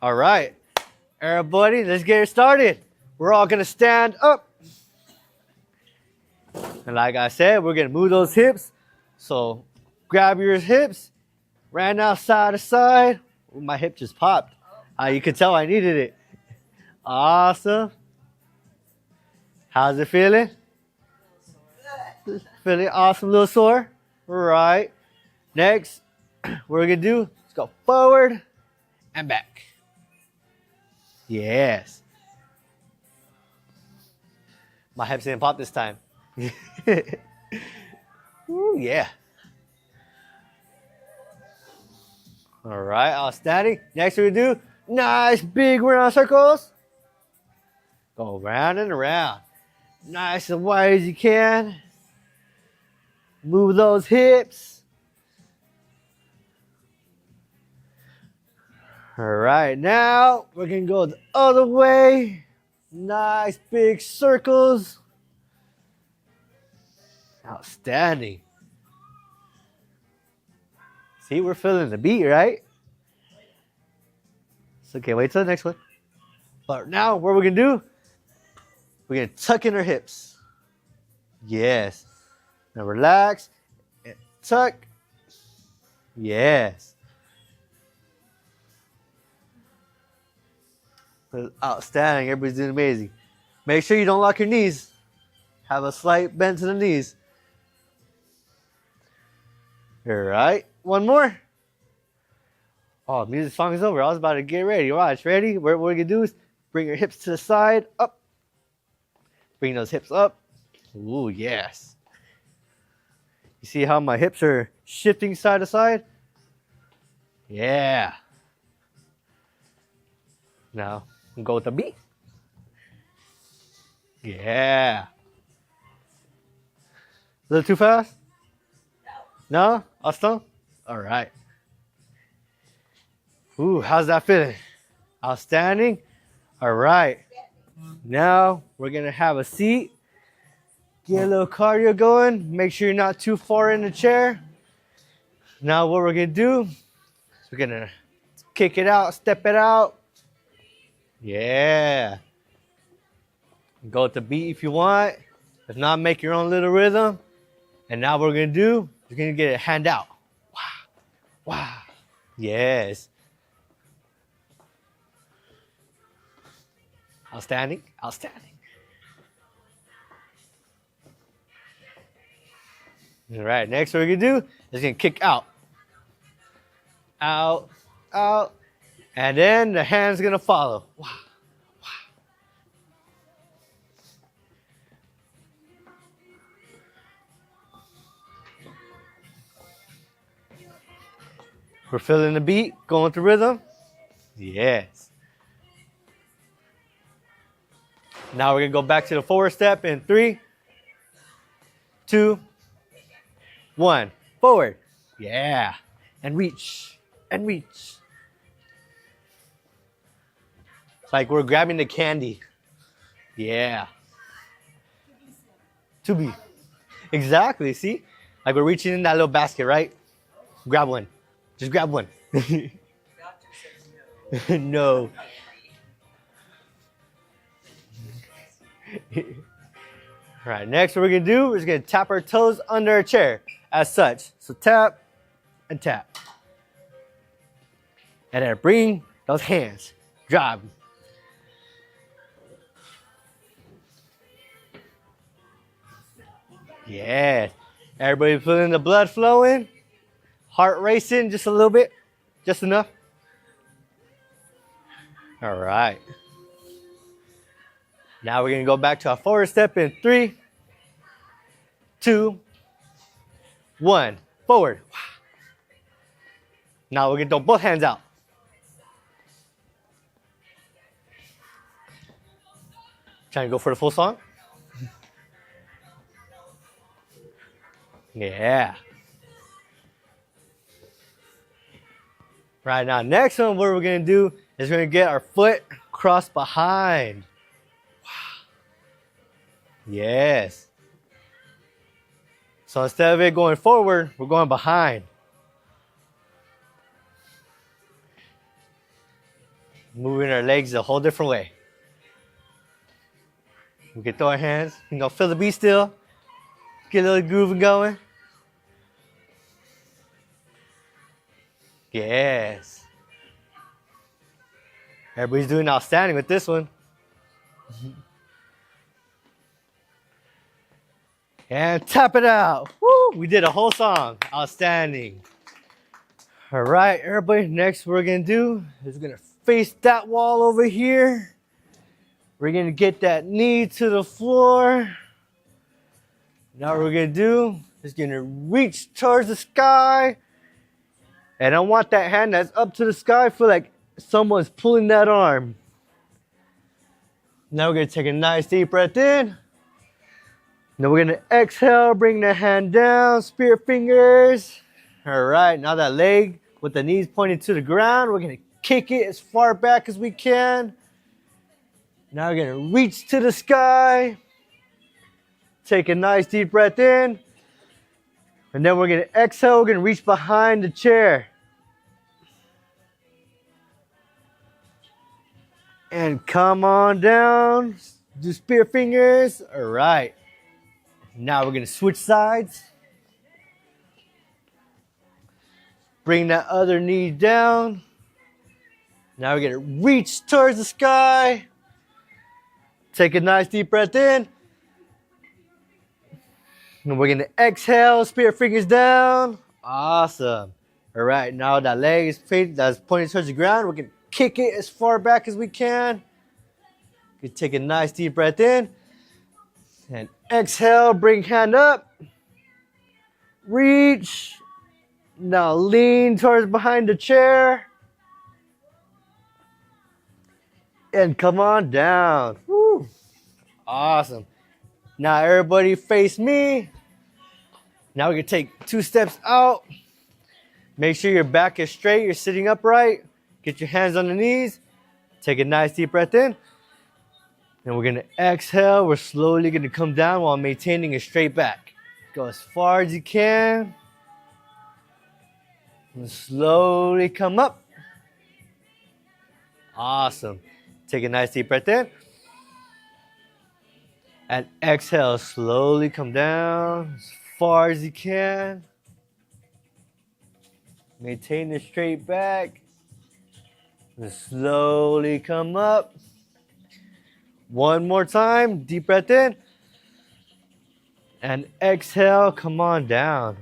All right, everybody, let's get it started. We're all gonna stand up. And like I said, we're gonna move those hips. So grab your hips, ran out side to side. Ooh, my hip just popped. You could tell I needed it. Awesome. How's it feeling? Feeling awesome, little sore. All right. Next, what we're gonna do, let's go forward and back. Yes. My hips didn't pop this time. Ooh, yeah. All right, outstanding. Next we're gonna do nice big round circles. Go round and around. Nice and wide as you can. Move those hips. All right, now we're gonna go the other way. Nice big circles. Outstanding. See, we're feeling the beat, right? It's okay, wait till the next one. But now, what we're gonna do, we're gonna tuck in our hips. Yes. Now relax and tuck. Yes. Outstanding. Everybody's doing amazing. Make sure you don't lock your knees. Have a slight bend to the knees. All right. One more. Oh, music song is over. I was about to get ready. Watch. Ready? What we're going to do is bring your hips to the side. Up. Bring those hips up. Ooh, yes. You see how my hips are shifting side to side? Yeah. Now, go with the beat. Yeah. A little too fast? No? Awesome? All right. Ooh, how's that feeling? Outstanding? All right. Now, we're going to have a seat. Get a little cardio going. Make sure you're not too far in the chair. Now, what we're going to do is we're going to kick it out, step it out. Yeah. Go with the beat if you want. If not, make your own little rhythm. And now what we're going to do, we're going to get a hand out. Wow. Wow. Yes. Outstanding. Outstanding. All right. Next, what we're going to do is going to kick out. Out. Out. And then the hand's going to follow. Wow. Wow. We're feeling the beat, going through rhythm. Yes. Now we're going to go back to the forward step in 3, 2, 1. Forward. Yeah. And reach. And reach. It's like we're grabbing the candy. Yeah. To be. Exactly, see? Like we're reaching in that little basket, right? Grab one. Just grab one. No. All right, next what we're going to do is going to tap our toes under our chair as such. So tap and tap. And then bring those hands. Drop. Yeah. Everybody feeling the blood flowing? Heart racing just a little bit? Just enough? All right. Now we're going to go back to our forward step in 3, 2, 1. Forward. Now we're going to throw both hands out. Trying to go for the full song? Yeah. Right now, next one, what we're going to do is we're going to get our foot crossed behind. Wow. Yes. So instead of it going forward, we're going behind. Moving our legs a whole different way. We can throw our hands, feel the beat still. Get a little groove going. Yes. Everybody's doing outstanding with this one. And tap it out. Woo! We did a whole song. Outstanding. All right, everybody, next we're going to do is going to face that wall over here. We're going to get that knee to the floor. Now what we're going to do is going to reach towards the sky. And I want that hand that's up to the sky, feel like someone's pulling that arm. Now we're going to take a nice deep breath in. Now we're going to exhale, bring the hand down, spirit fingers. All right, now that leg with the knees pointing to the ground, we're going to kick it as far back as we can. Now we're going to reach to the sky. Take a nice deep breath in. And then we're going to exhale, we're going to reach behind the chair. And come on down. Do spirit fingers. All right. Now we're going to switch sides. Bring that other knee down. Now we're going to reach towards the sky. Take a nice deep breath in. And we're going to exhale, spirit fingers down. Awesome. All right, now that leg is that's pointing towards the ground. We're going to kick it as far back as we can. You take a nice deep breath in. And exhale, bring hand up. Reach. Now lean towards behind the chair. And come on down. Woo. Awesome. Now everybody face me. Now we can take 2 steps out. Make sure your back is straight. You're sitting upright. Get your hands on the knees. Take a nice deep breath in. And we're going to exhale. We're slowly going to come down while maintaining a straight back. Go as far as you can. And slowly come up. Awesome. Take a nice deep breath in. And exhale. Slowly come down as far as you can. Maintain the straight back. And slowly come up. One more time. Deep breath in. And exhale. Come on down.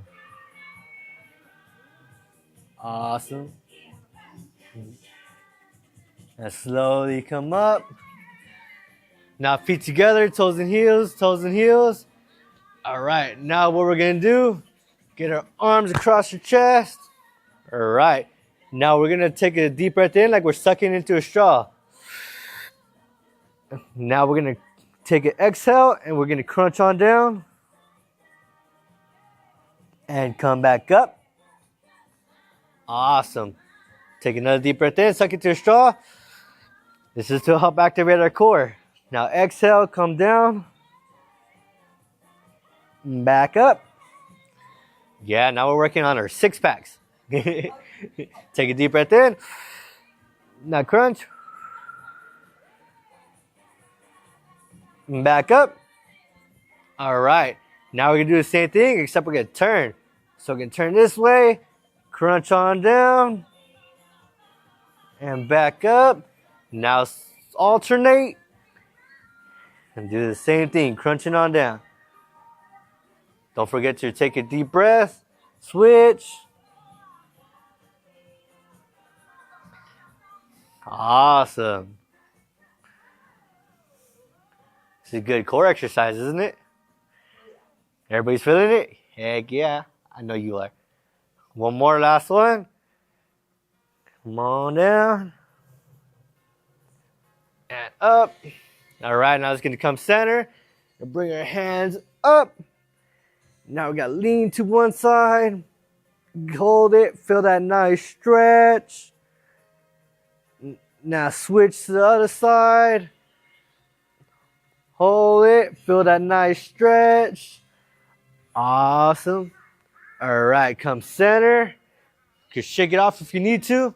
Awesome. And slowly come up. Now feet together, toes and heels, toes and heels. All right, now what we're gonna do, get our arms across your chest. All right, now we're gonna take a deep breath in like we're sucking into a straw. Now we're gonna take an exhale and we're gonna crunch on down. And come back up. Awesome. Take another deep breath in, suck into a straw. This is to help activate our core. Now exhale, come down. Back up. Yeah, now we're working on our 6-packs. Take a deep breath in. Now crunch. Back up. All right. Now we're going to do the same thing, except we're going to turn. So we're going to turn this way. Crunch on down. And back up. Now alternate. And do the same thing, crunching on down. Don't forget to take a deep breath. Switch. Awesome. This is a good core exercise, isn't it? Everybody's feeling it? Heck yeah. I know you are. One more, last one. Come on down. And up. All right, now it's going to come center. And bring our hands up. Now we got to lean to one side. Hold it. Feel that nice stretch. Now switch to the other side. Hold it. Feel that nice stretch. Awesome. All right, come center. You can shake it off if you need to.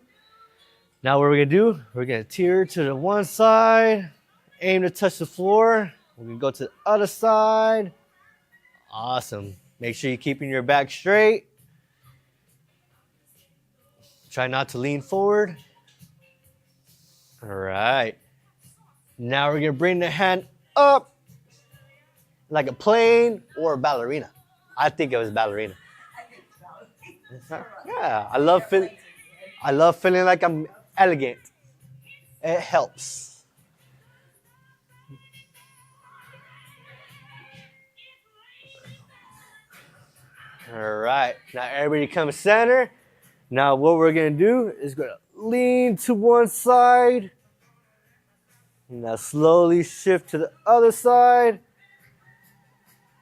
Now what we're gonna do, we're gonna tear to the one side, aim to touch the floor. We're gonna go to the other side. Awesome. Make sure you're keeping your back straight. Try not to lean forward. All right. Now we're gonna bring the hand up like a plane or a ballerina. I think it was ballerina. Yeah, I love feeling like I'm elegant. It helps. All right, now everybody come center. Now what we're gonna do is gonna lean to one side. Now slowly shift to the other side.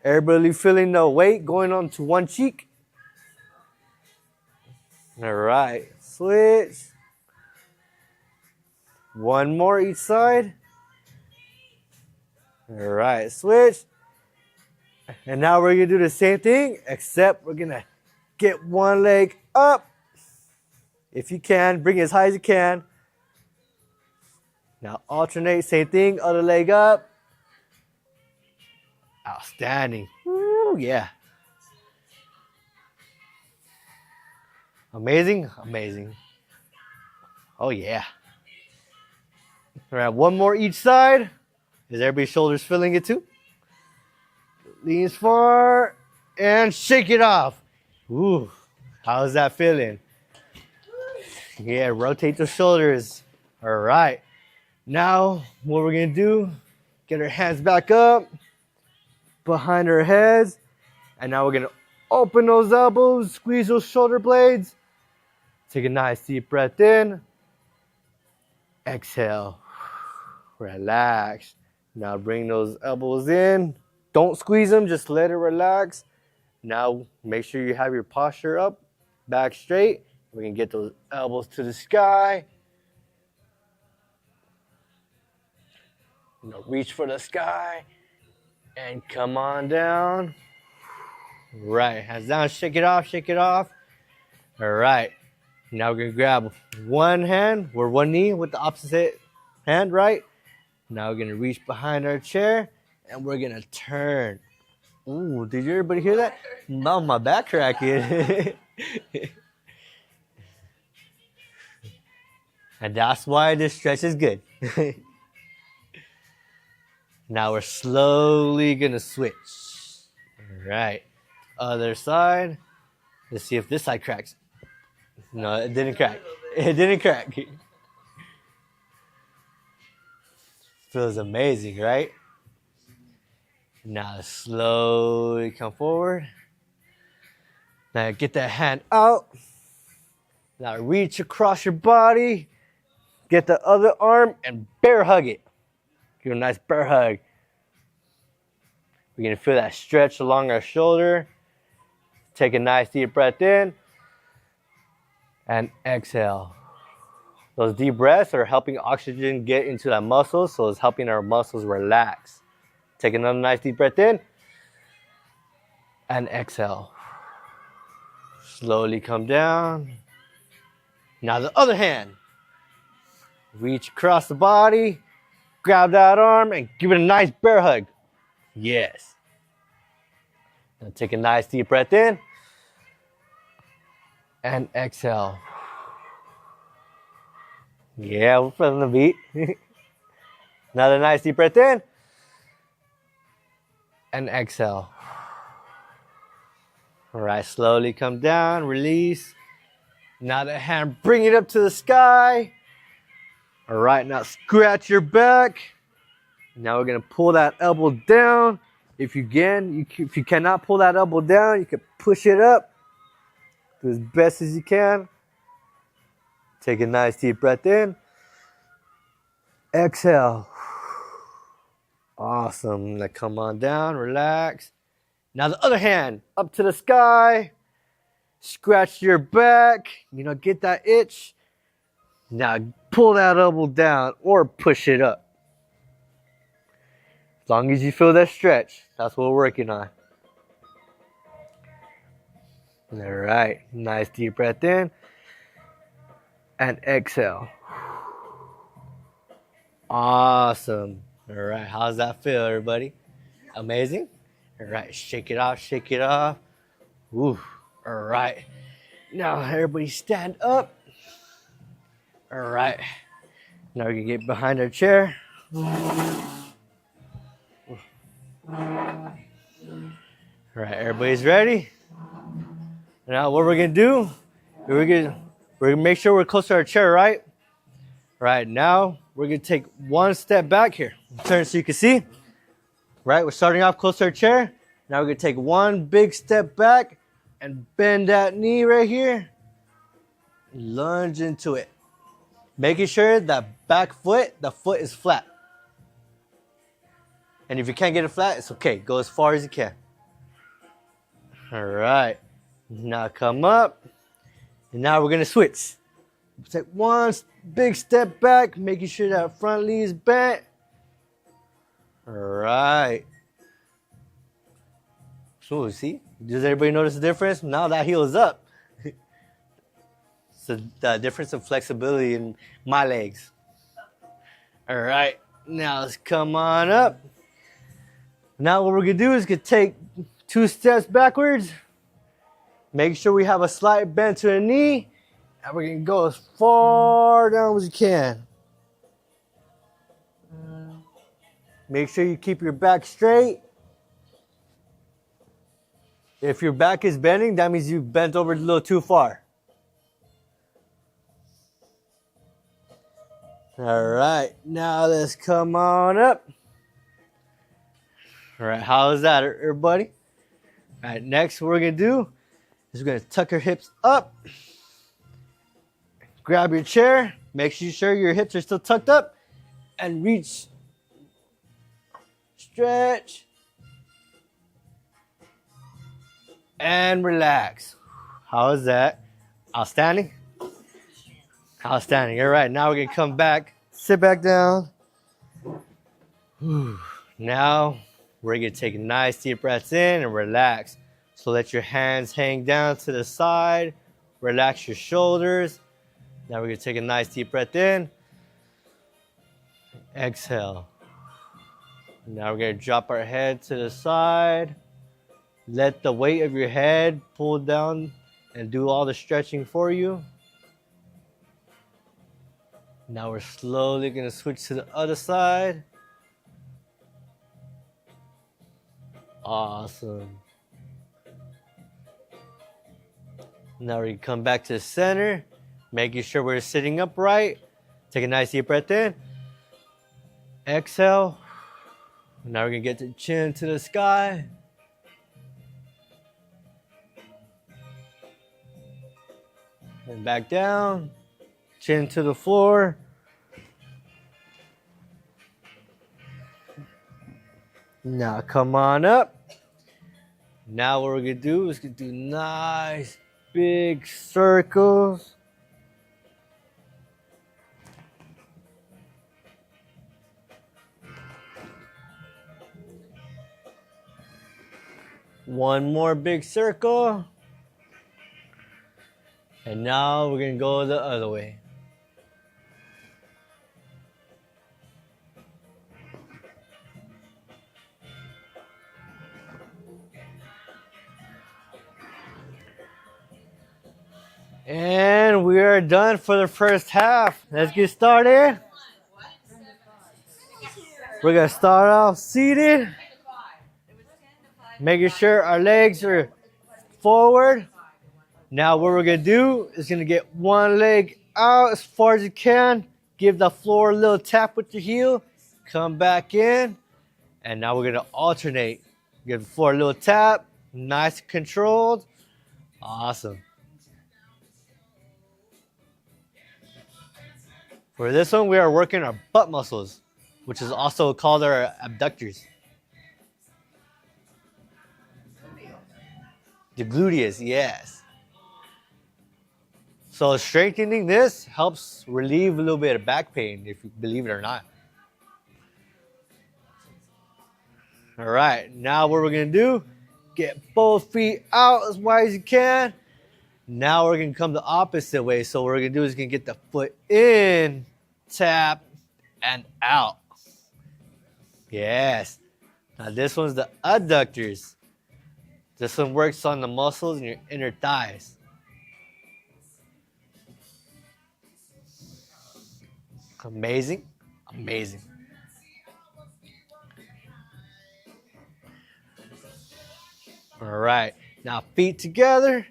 Everybody feeling the weight going on to one cheek. All right, switch. One more each side. All right, switch. And now we're gonna do the same thing, except we're gonna get one leg up. If you can, bring it as high as you can. Now alternate, same thing, other leg up. Outstanding. Woo, yeah. Amazing, amazing. Oh yeah. All right, one more each side. Is everybody's shoulders feeling it too? Lean far and shake it off. Ooh, how's that feeling? Yeah, rotate the shoulders. All right. Now, what we're gonna do, get our hands back up, behind our heads, and now we're gonna open those elbows, squeeze those shoulder blades. Take a nice deep breath in. Exhale. Relax. Now bring those elbows in. Don't squeeze them, just let it relax. Now make sure you have your posture up, back straight. We can get those elbows to the sky. Reach for the sky and come on down. Right, hands down, shake it off, shake it off. All right, now we're gonna grab one hand or one knee with the opposite hand, right? Now we're gonna reach behind our chair and we're gonna turn. Ooh, did everybody hear that? No, my back cracking. And that's why this stretch is good. Now we're slowly gonna switch. All right, other side. Let's see if this side cracks. No, it didn't crack. It didn't crack. Feels amazing, right? Now slowly come forward. Now get that hand out. Now reach across your body. Get the other arm and bear hug it. Give it a nice bear hug. We're gonna feel that stretch along our shoulder. Take a nice deep breath in. And exhale. Those deep breaths are helping oxygen get into that muscle, so it's helping our muscles relax. Take another nice deep breath in. And exhale. Slowly come down. Now the other hand. Reach across the body. Grab that arm and give it a nice bear hug. Yes. Now take a nice deep breath in. And exhale. Yeah, we're feeling the beat. Another nice deep breath in. And exhale. All right, slowly come down, release. Now the hand, bring it up to the sky. All right, now scratch your back. Now we're gonna pull that elbow down. If you cannot pull that elbow down, you can push it up. Do as best as you can. Take a nice deep breath in. Exhale. Awesome. Now come on down, relax. Now the other hand, up to the sky. Scratch your back. Get that itch. Now pull that elbow down or push it up. As long as you feel that stretch, that's what we're working on. All right, nice deep breath in and exhale. Awesome. All right, how's that feel, everybody? Amazing. All right, shake it off, shake it off. Woo. All right. Now everybody stand up. All right. Now we can get behind our chair. All right, everybody's ready. Now what we're gonna do? We're gonna make sure we're close to our chair, right? Right now we're gonna take one step back here. Turn so you can see. Right, we're starting off close to our chair. Now we're gonna take one big step back and bend that knee right here. Lunge into it. Making sure that back foot, the foot is flat. And if you can't get it flat, it's okay. Go as far as you can. All right. Now come up. And now we're gonna switch. Take one big step back, making sure that front knee is bent. All right. So see, does everybody notice the difference? Now that heel is up. So the difference in flexibility in my legs. All right, now let's come on up. Now what we're gonna do is take 2 steps backwards. Make sure we have a slight bend to the knee. And we're gonna go as far down as you can. Make sure you keep your back straight. If your back is bending, that means you bent over a little too far. All right, now let's come on up. All right, how is that, everybody? All right, next what we're gonna do is we're gonna tuck our hips up. Grab your chair, make sure your hips are still tucked up, and reach. Stretch. And relax. How is that? Outstanding? Outstanding. All right, now we're going to come back. Sit back down. Now we're going to take nice deep breaths in and relax. So let your hands hang down to the side. Relax your shoulders. Now we're going to take a nice deep breath in. Exhale. Now we're going to drop our head to the side. Let the weight of your head pull down and do all the stretching for you. Now we're slowly going to switch to the other side. Awesome. Now we come back to the center, making sure we're sitting upright. Take a nice deep breath in. Exhale. Now we're going to get the chin to the sky. And back down. Chin to the floor. Now come on up. Now what we're going to do is do nice big circles. One more big circle. And now we're going to go the other way. And we are done for the first half. Let's get started. We're going to start off seated. Making sure our legs are forward. Now what we're going to do is going to get one leg out as far as you can. Give the floor a little tap with your heel. Come back in. And now we're going to alternate. Give the floor a little tap. Nice and controlled. Awesome. For this one, we are working our butt muscles, which is also called our abductors. The gluteus, yes. So strengthening this helps relieve a little bit of back pain, if you believe it or not. All right, now what we're gonna do, get both feet out as wide as you can. Now we're gonna come the opposite way. So what we're gonna do is gonna get the foot in, tap, and out. Yes. Now this one's the adductors. This one works on the muscles in your inner thighs. Amazing. Amazing. All right. Now feet together.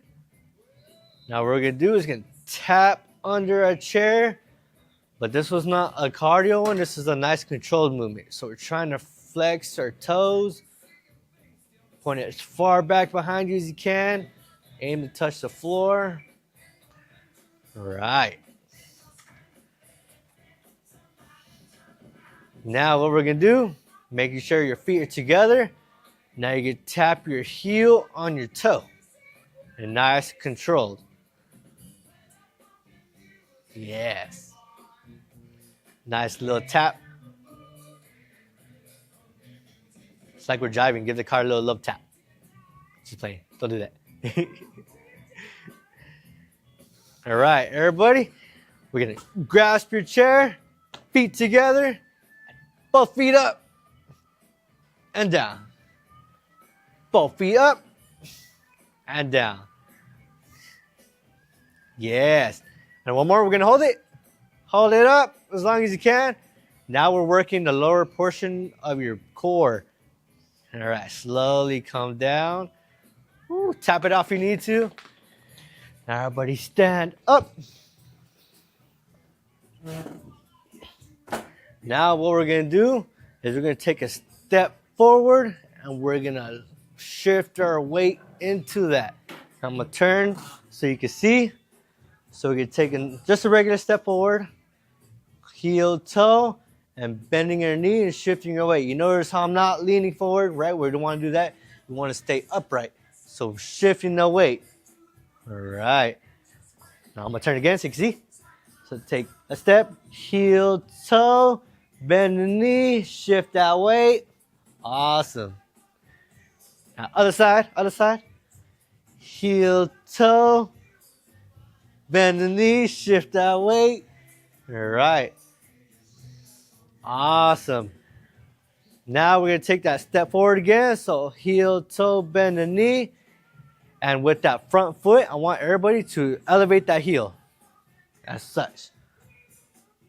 Now what we're going to do is going to tap under a chair. But this was not a cardio one. This is a nice controlled movement. So we're trying to flex our toes. Point it as far back behind you as you can. Aim to touch the floor. All right. Now what we're going to do, making sure your feet are together. Now you can tap your heel on your toe. And nice controlled. Yes. Nice little tap. It's like we're driving. Give the car a little love tap. Just playing. Don't do that. All right, everybody. We're going to grasp your chair. Feet together. Both feet up. And down. Both feet up. And down. Yes. And one more. We're going to hold it. Hold it up as long as you can. Now we're working the lower portion of your core. All right, slowly come down. Ooh, tap it off if you need to. Now everybody stand up. Now what we're going to do is we're going to take a step forward and we're going to shift our weight into that. I'm going to turn so you can see. So we can take just a regular step forward. Heel, toe, and bending your knee and shifting your weight. You notice how I'm not leaning forward, right? We don't want to do that. We want to stay upright. So shifting the weight. All right. Now I'm going to turn again so you can see. So take a step, heel, toe, bend the knee, shift that weight. Awesome. Now other side, other side. Heel, toe, bend the knee, shift that weight. All right. Awesome. Now we're going to take that step forward again. So heel, toe, bend the knee. And with that front foot, I want everybody to elevate that heel as such.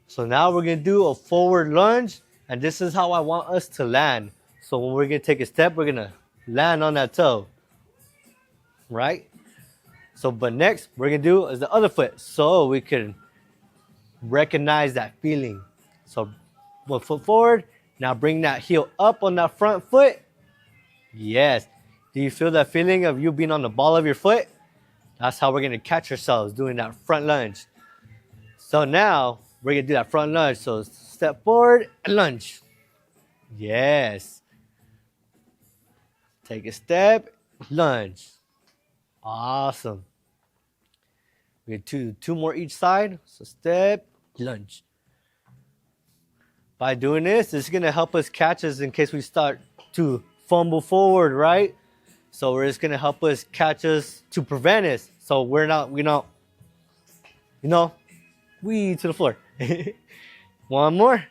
So now we're going to do a forward lunge. And this is how I want us to land. So when we're going to take a step, we're going to land on that toe. Right? So, but next, we're going to do is the other foot. So we can recognize that feeling. So one foot forward. Now bring that heel up on that front foot. Yes. Do you feel that feeling of you being on the ball of your foot? That's how we're going to catch ourselves doing that front lunge. So now we're going to do that front lunge. So step forward and lunge. Yes. Take a step, lunge. Awesome. We do two more each side. So step, lunge. By doing this, it's going to help us catch us in case we start to fumble forward, right? So it's going to help us catch us to prevent us. So we to the floor. One more.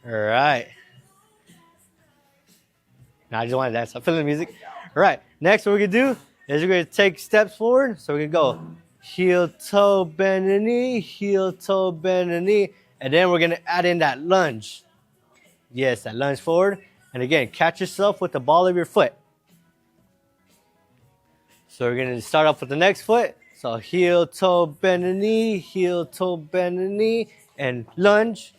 All right. Now I just wanted that. So I'm feeling the music. All right. Next, what we're going to do is we're going to take steps forward. So we're going to go heel, toe, bend the knee, heel, toe, bend the knee. And then we're going to add in that lunge. Yes, that lunge forward. And again, catch yourself with the ball of your foot. So we're going to start off with the next foot. So heel, toe, bend the knee, heel, toe, bend the knee, and lunge.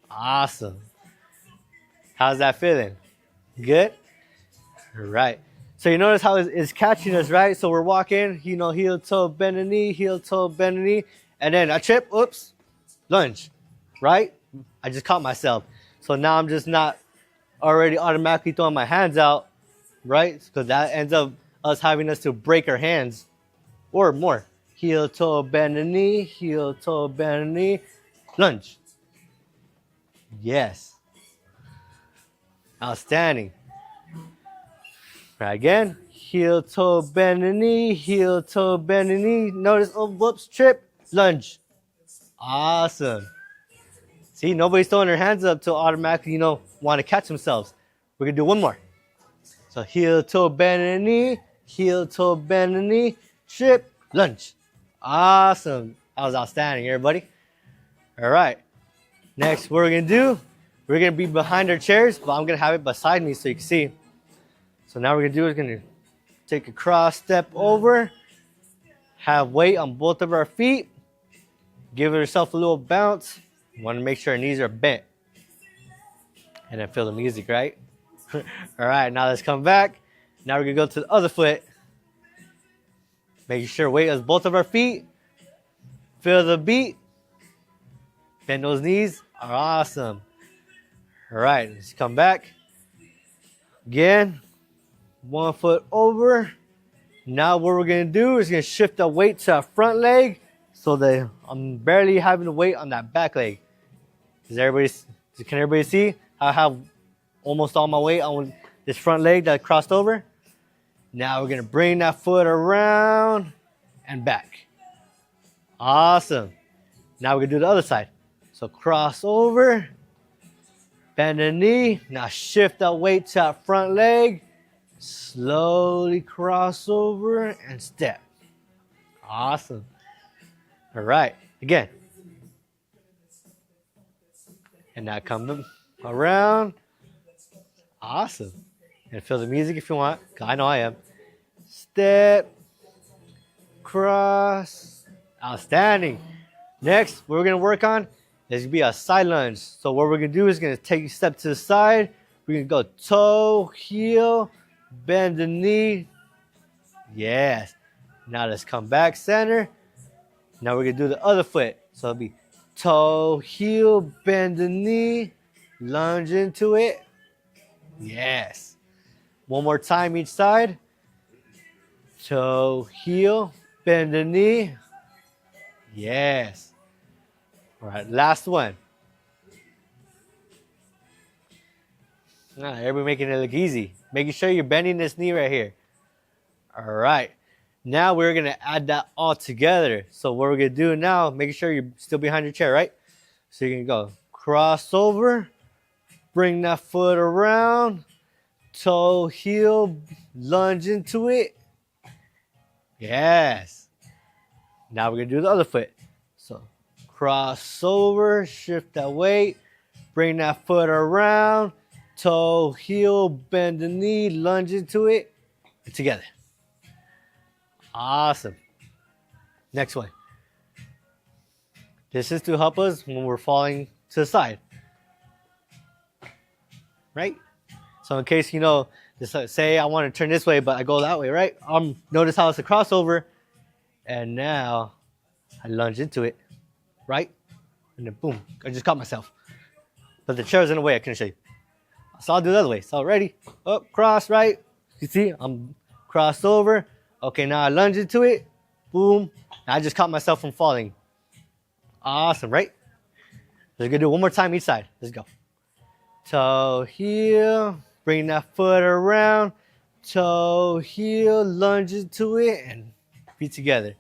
Awesome. How's that feeling? Good? All right. So you notice how it's catching us, right? So we're walking, heel, toe, bend the knee, heel, toe, bend the knee. And then I trip, oops, lunge, right? I just caught myself. So now I'm just not already automatically throwing my hands out, right? Because that ends up us having us to break our hands or more. Heel, toe, bend the knee, heel, toe, bend the knee, lunge. Yes. Outstanding. Right, again, heel, toe, bend the knee, heel, toe, bend the knee. Notice, oh, whoops, trip, lunge. Awesome. See, nobody's throwing their hands up to automatically, want to catch themselves. We're going to do one more. So heel, toe, bend, and knee. Heel, toe, bend, and knee. Trip, lunge. Awesome. That was outstanding, everybody. All right. Next, what we're going to do, we're going to be behind our chairs, but I'm going to have it beside me so you can see. So now we're going to do is going to take a cross step over, have weight on both of our feet, give yourself a little bounce. You want to make sure our knees are bent. And then feel the music, right? All right, now let's come back. Now we're going to go to the other foot. Making sure weight is both of our feet. Feel the beat. Bend those knees. Awesome. All right, let's come back. Again, one foot over. Now what we're going to do is going to shift the weight to our front leg so that I'm barely having the weight on that back leg. Can everybody see? I have almost all my weight on this front leg that crossed over. Now we're going to bring that foot around and back. Awesome. Now we're going to do the other side. So cross over, bend the knee. Now shift that weight to our front leg. Slowly cross over and step. Awesome. All right. Again. And now come around. Awesome. And feel the music if you want. I know I am. Step. Cross. Outstanding. Next, what we're going to work on is going to be a side lunge. So what we're going to do is going to take a step to the side. We're going to go toe, heel, bend the knee. Yes. Now let's come back center. Now we're going to do the other foot. So it'll be toe, heel, bend the knee, lunge into it. Yes. One more time each side. Toe, heel, bend the knee. Yes. All right, last one. Everybody making it look easy. Making sure you're bending this knee right here. All right. Now we're going to add that all together. So what we're going to do now, making sure you're still behind your chair, right? So you're going to go cross over, bring that foot around, toe, heel, lunge into it. Yes. Now we're going to do the other foot. So cross over, shift that weight, bring that foot around, toe, heel, bend the knee, lunge into it, and together. Awesome. Next one. This is to help us when we're falling to the side. Right? So in case, just say I want to turn this way, but I go that way, right? Notice how it's a crossover. And now I lunge into it, right? And then boom, I just caught myself. But the chair's in the way, I couldn't show you. So I'll do the other way. So ready? Up, cross, right? You see, I'm crossed over. Okay, now I lunge into it. Boom. I just caught myself from falling. Awesome, right? We're going to do one more time each side. Let's go. Toe, heel. Bring that foot around. Toe, heel. Lunge into it. And feet together.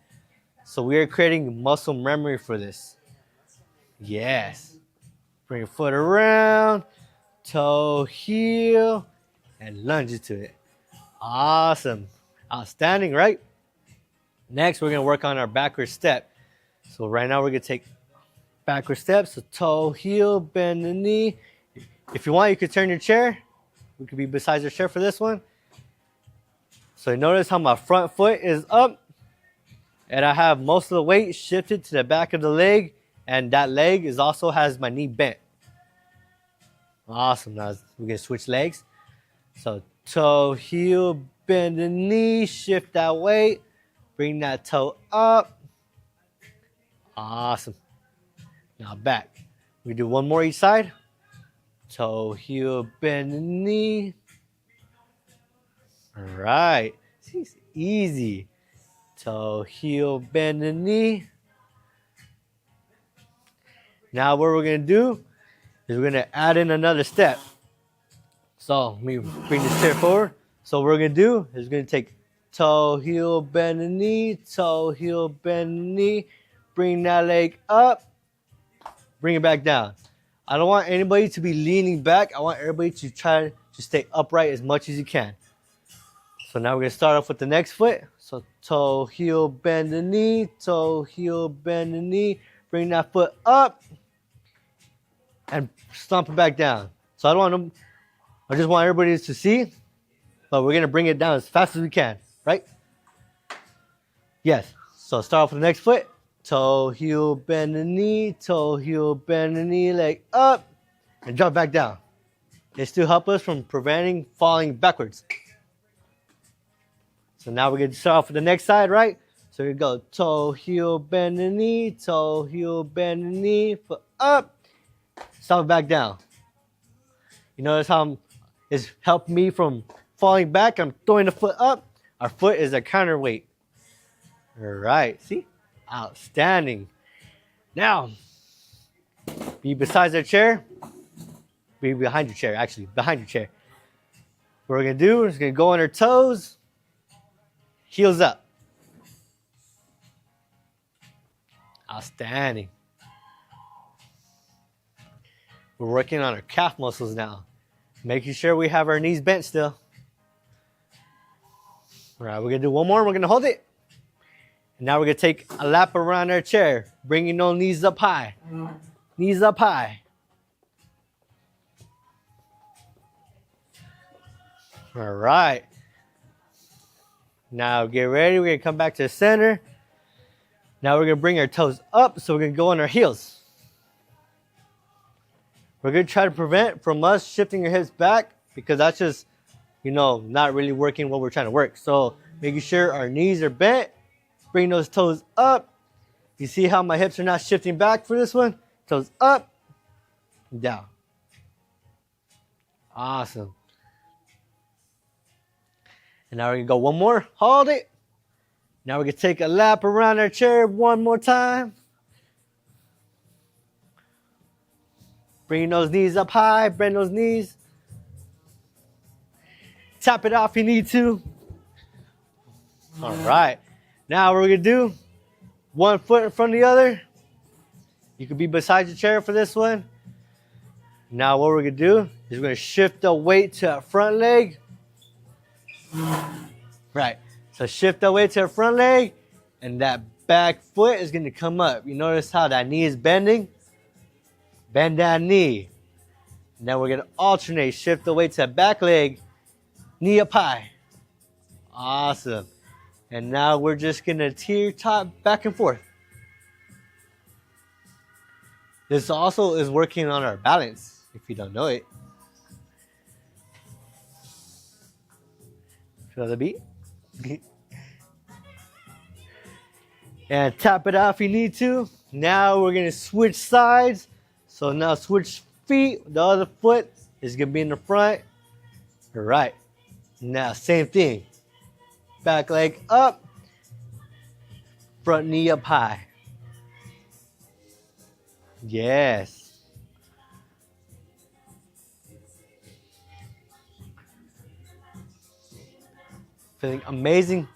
So we are creating muscle memory for this. Yes. Bring your foot around. Toe, heel. And lunge into it. Awesome. Outstanding, right? Next, we're going to work on our backward step. So right now, we're going to take backward steps. So toe, heel, bend the knee. If you want, you could turn your chair. We could be beside your chair for this one. So notice how my front foot is up. And I have most of the weight shifted to the back of the leg. And that leg also has my knee bent. Awesome. Now we're going to switch legs. So toe, heel, bend the knee, shift that weight, bring that toe up. Awesome. Now back. We do one more each side. Toe, heel, bend the knee. All right. It's easy. Toe, heel, bend the knee. Now what we're going to do is we're going to add in another step. So let me bring this chair forward. So what we're going to do is we're going to take toe, heel, bend the knee, toe, heel, bend the knee, bring that leg up, bring it back down. I don't want anybody to be leaning back. I want everybody to try to stay upright as much as you can. So now we're going to start off with the next foot. So toe, heel, bend the knee, toe, heel, bend the knee. Bring that foot up and stomp it back down. So I don't want them, I just want everybody to see, but we're going to bring it down as fast as we can, right? Yes. So start off with the next foot. Toe, heel, bend the knee, toe, heel, bend the knee, leg up, and drop back down. It still helps us from preventing falling backwards. So now we're going to start off with the next side, right? So we go toe, heel, bend the knee, toe, heel, bend the knee, foot up, stop it back down. You notice how it's helped me from falling back? I'm throwing the foot up. Our foot is a counterweight. All right, see? Outstanding. Now, be beside the chair. Be behind your chair, actually, behind your chair. What we're going to do is going to go on our toes, heels up. Outstanding. We're working on our calf muscles now. Making sure we have our knees bent still. All right, we're going to do one more. We're going to hold it. And now we're going to take a lap around our chair, bringing those knees up high. Knees up high. All right. Now get ready. We're going to come back to the center. Now we're going to bring our toes up, so we're going to go on our heels. We're going to try to prevent from us shifting our hips back, because that's just, not really working what we're trying to work. So making sure our knees are bent. Bring those toes up. You see how my hips are not shifting back for this one? Toes up, down. Awesome. And now we're going to go one more. Hold it. Now we're going to take a lap around our chair one more time. Bring those knees up high. Bend those knees. Tap it out if you need to. All right. Now what we're going to do, one foot in front of the other. You could be beside your chair for this one. Now what we're going to do is we're going to shift the weight to our front leg. Right. So shift the weight to our front leg, and that back foot is going to come up. You notice how that knee is bending? Bend that knee. Now we're going to alternate. Shift the weight to that back leg, knee up high. Awesome. And now we're just going to tear top back and forth. This also is working on our balance, if you don't know it. Feel the beat? And tap it out if you need to. Now we're going to switch sides. So now switch feet. The other foot is going to be in the front. All right. Now same thing. Back leg up. Front knee up high. Yes. Feeling amazing.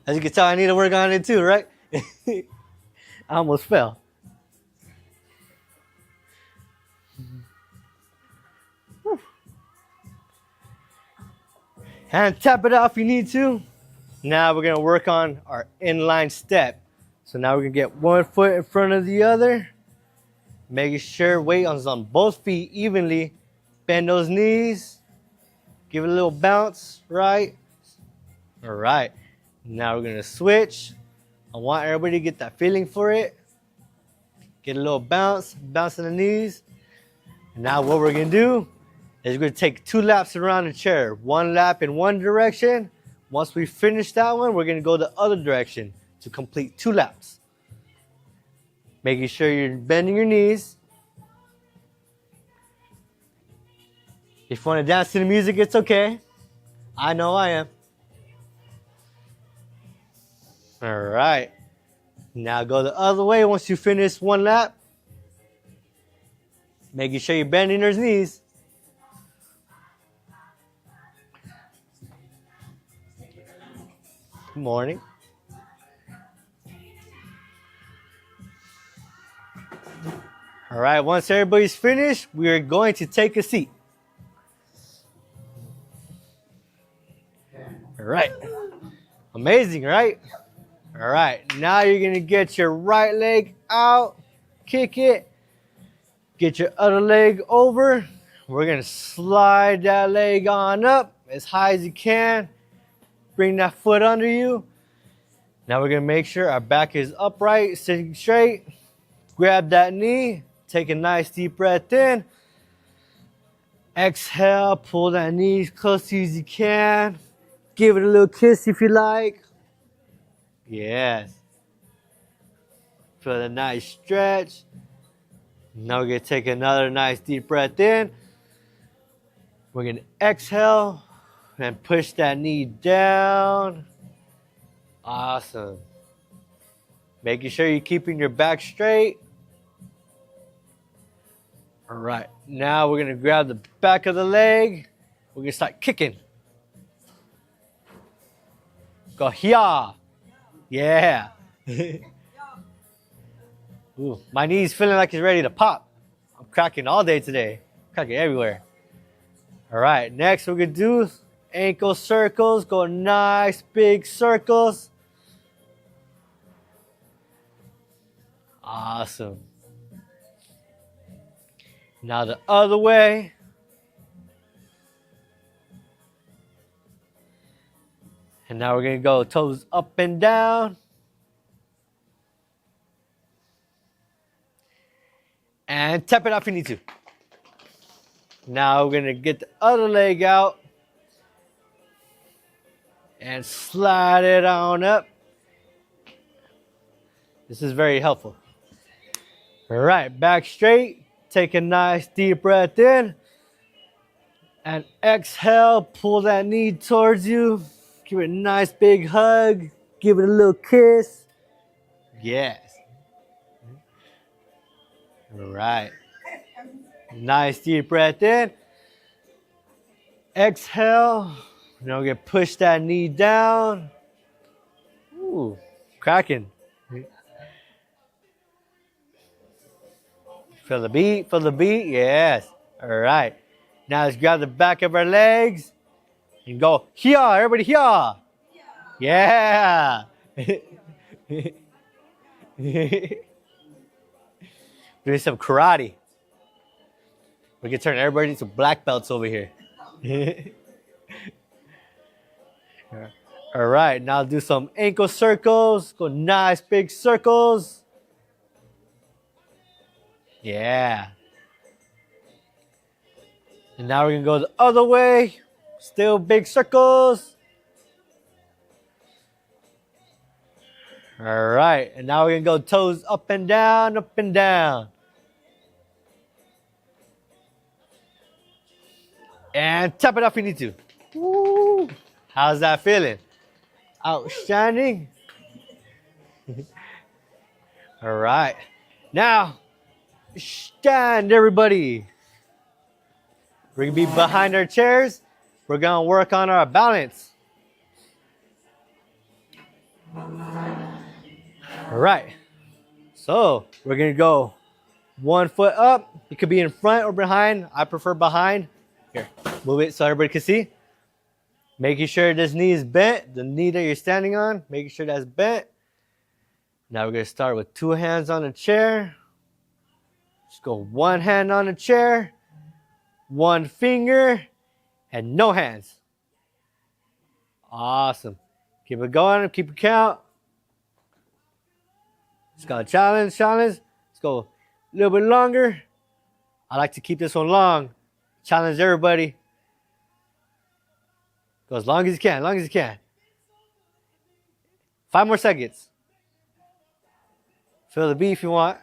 As you can tell, I need to work on it too, right? I almost fell. Whew. And tap it out if you need to. Now we're going to work on our inline step. So now we're going to get one foot in front of the other. Making sure weight is on both feet evenly. Bend those knees. Give it a little bounce, right? All right. Now we're going to switch. I want everybody to get that feeling for it. Get a little bounce, bounce in the knees. And now what we're going to do is we're going to take 2 laps around the chair. 1 lap in one direction. Once we finish that one, we're going to go the other direction to complete 2 laps. Making sure you're bending your knees. If you want to dance to the music, it's okay. I know I am. All right. Now go the other way once you finish 1 lap. Making sure you're bending those knees. Good morning. All right, once everybody's finished, we are going to take a seat. All right. Amazing, right? All right, now you're going to get your right leg out, kick it, get your other leg over. We're going to slide that leg on up as high as you can. Bring that foot under you. Now we're going to make sure our back is upright, sitting straight. Grab that knee. Take a nice deep breath in. Exhale, pull that knee as close to you as you can. Give it a little kiss if you like. Yes. Feel a nice stretch. Now we're going to take another nice deep breath in. We're going to exhale and push that knee down. Awesome. Making sure you're keeping your back straight. All right. Now we're going to grab the back of the leg. We're going to start kicking. Go here. Yeah. Ooh, my knee's feeling like it's ready to pop. I'm cracking all day today. Cracking everywhere. All right. Next we're going to do ankle circles. Go nice big circles. Awesome. Now the other way. And now we're going to go toes up and down. And tap it out if you need to. Now we're going to get the other leg out. And slide it on up. This is very helpful. All right, back straight. Take a nice deep breath in. And exhale, pull that knee towards you. Give it a nice big hug. Give it a little kiss. Yes. All right. Nice deep breath in. Exhale. Now we're going to push that knee down. Ooh, cracking. Feel the beat, feel the beat, yes. All right. Now let's grab the back of our legs and go here, everybody here. Yeah. Doing some karate. We can turn everybody into black belts over here. All right, now do some ankle circles. Go nice big circles. Yeah. And now we're going to go the other way. Still big circles. All right. And now we're going to go toes up and down, up and down. And tap it up if you need to. Woo. How's that feeling? Outstanding. All right. Now, stand, everybody. We're going to be behind our chairs. We're going to work on our balance. All right. So, we're going to go one foot up. It could be in front or behind. I prefer behind. Here, move it so everybody can see. Making sure this knee is bent. The knee that you're standing on, making sure that's bent. Now we're going to start with two hands on the chair. Just go one hand on the chair, one finger, and no hands. Awesome. Keep it going, keep it count. Just got a challenge. Let's go a little bit longer. I like to keep this one long. Challenge everybody. Go as long as you can, 5 more seconds. Feel the beat if you want.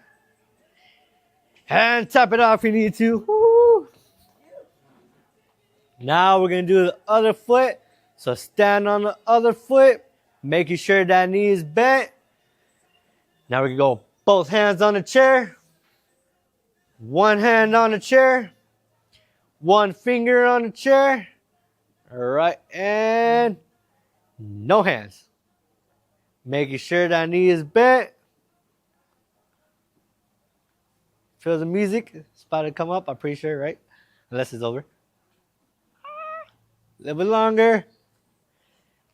And tap it out if you need to. Woo. Now we're going to do the other foot. So stand on the other foot, making sure that knee is bent. Now we're going to go both hands on the chair. One hand on the chair. One finger on the chair. All right. And no hands. Making sure that knee is bent. Feel the music. It's about to come up, I'm pretty sure, right? Unless it's over. A little bit longer.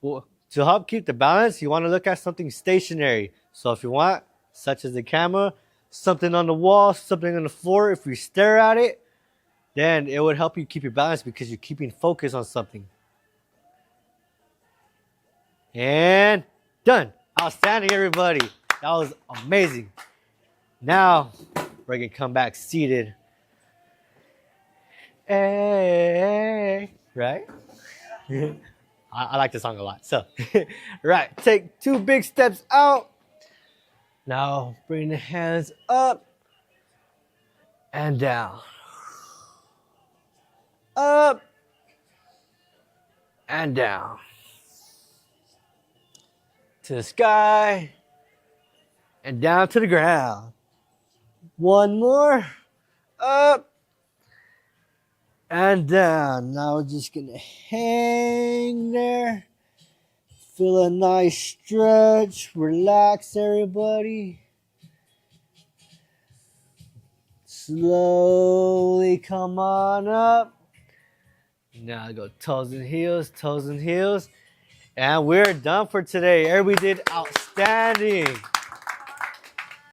Well, to help keep the balance, you want to look at something stationary. So if you want, such as the camera, something on the wall, something on the floor, if you stare at it, then it would help you keep your balance because you're keeping focus on something. And done. Outstanding, everybody. That was amazing. Now, we're going to come back seated. Hey, right? I like the song a lot. So, right. Take 2 big steps out. Now, bring the hands up and down. Up and down. To the sky and down to the ground. One more. Up and down. Now we're just going to hang there. Feel a nice stretch. Relax, everybody. Slowly come on up. Now go toes and heels, toes and heels. And we're done for today. Everybody did outstanding.